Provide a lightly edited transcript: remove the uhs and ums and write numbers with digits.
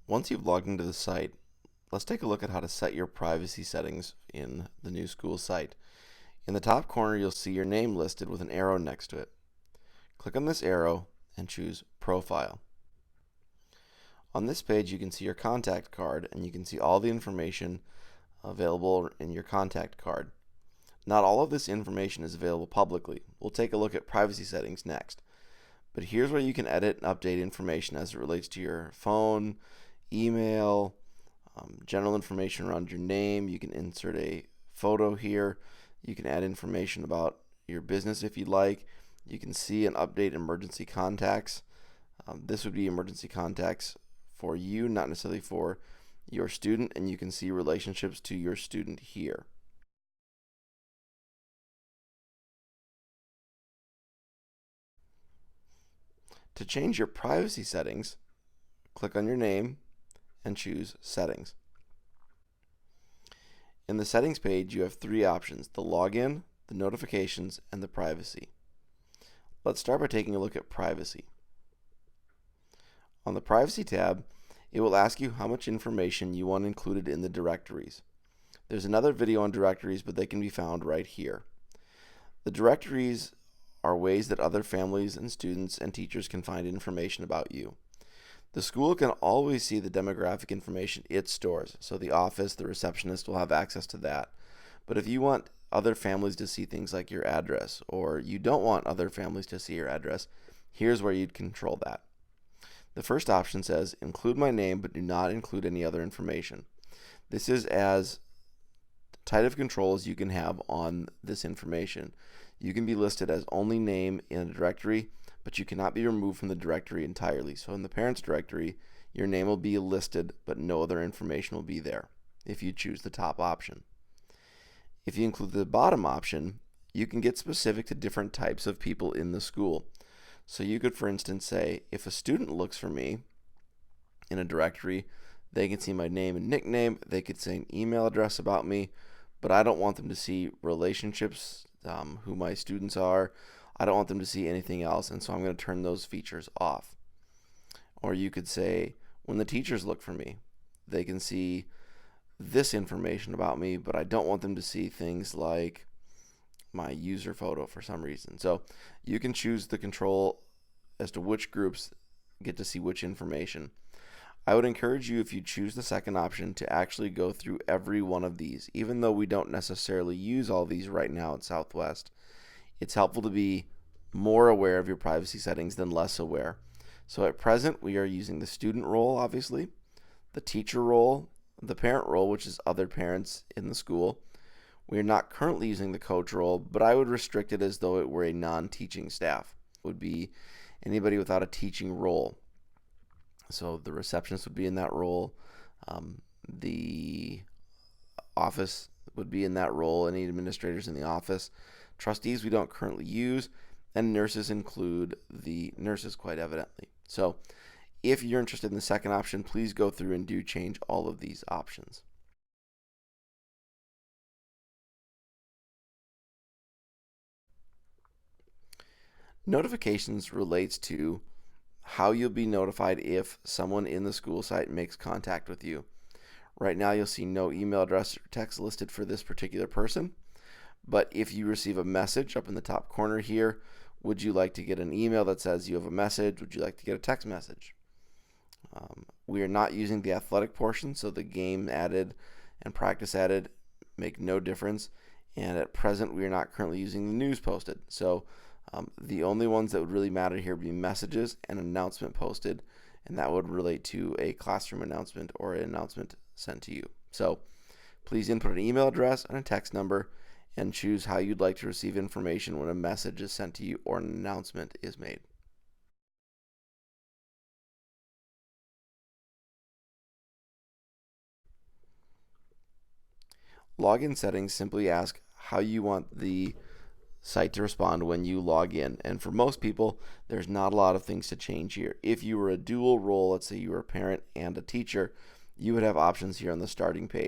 Once you've logged into the site, let's take a look at how to set your privacy settings in the new school site. In the top corner, you'll see your name listed with an arrow next to it. Click on this arrow and choose Profile. On this page, you can see your contact card, and you can see all the information available in your contact card. Not all of this information is available publicly. We'll take a look at privacy settings next. But here's where you can edit and update information as it relates to your phone, email, general information around your name. You can insert a photo here. You can add information about your business if you'd like. You can see and update emergency contacts. This would be emergency contacts for you, not necessarily for your student, and you can see relationships to your student here. To change your privacy settings, click on your name and choose Settings. In the Settings page, you have three options: the Login, the Notifications, and the Privacy. Let's start by taking a look at Privacy. On the Privacy tab, it will ask you how much information you want included in the directories. There's another video on directories, but they can be found right here. The directories are ways that other families and students and teachers can find information about you. The school can always see the demographic information it stores, so the office, the receptionist will have access to that. But if you want other families to see things like your address, or you don't want other families to see your address, here's where you'd control that. The first option says, include my name, but do not include any other information. This is as tight of control as you can have on this information. You can be listed as only name in a directory, but you cannot be removed from the directory entirely. So in the parents directory, your name will be listed, but no other information will be there if you choose the top option. If you include the bottom option, you can get specific to different types of people in the school. So you could, for instance, say, if a student looks for me in a directory, they can see my name and nickname, they could say an email address about me, but I don't want them to see relationships, who my students are. I don't want them to see anything else, and so I'm going to turn those features off. Or you could say, when the teachers look for me, they can see this information about me, but I don't want them to see things like my user photo for some reason. So you can choose the control as to which groups get to see which information. I would encourage you, if you choose the second option, to actually go through every one of these. Even though we don't necessarily use all these right now at Southwest, it's helpful to be more aware of your privacy settings than less aware. So at present, we are using the student role, obviously, the teacher role, the parent role, which is other parents in the school. We are not currently using the coach role, but I would restrict it as though it were a non-teaching staff. It would be anybody without a teaching role. So the receptionist would be in that role. The office would be in that role, any administrators in the office. Trustees we don't currently use, and nurses include the nurses quite evidently. So if you're interested in the second option, please go through and do change all of these options. Notifications relates to how you'll be notified if someone in the school site makes contact with you. Right now you'll see no email address or text listed for this particular person, but if you receive a message up in the top corner here, would you like to get an email that says you have a message? Would you like to get a text message? We are not using the athletic portion, so the game added and practice added make no difference, and at present we are not currently using the news posted. So the only ones that would really matter here would be messages and announcement posted, and that would relate to a classroom announcement or an announcement sent to you. So please input an email address and a text number and choose how you'd like to receive information when a message is sent to you or an announcement is made. Login settings simply ask how you want the site to respond when you log in, and for most people there's not a lot of things to change here. If you were a dual role, let's say you were a parent and a teacher, you would have options here on the starting page.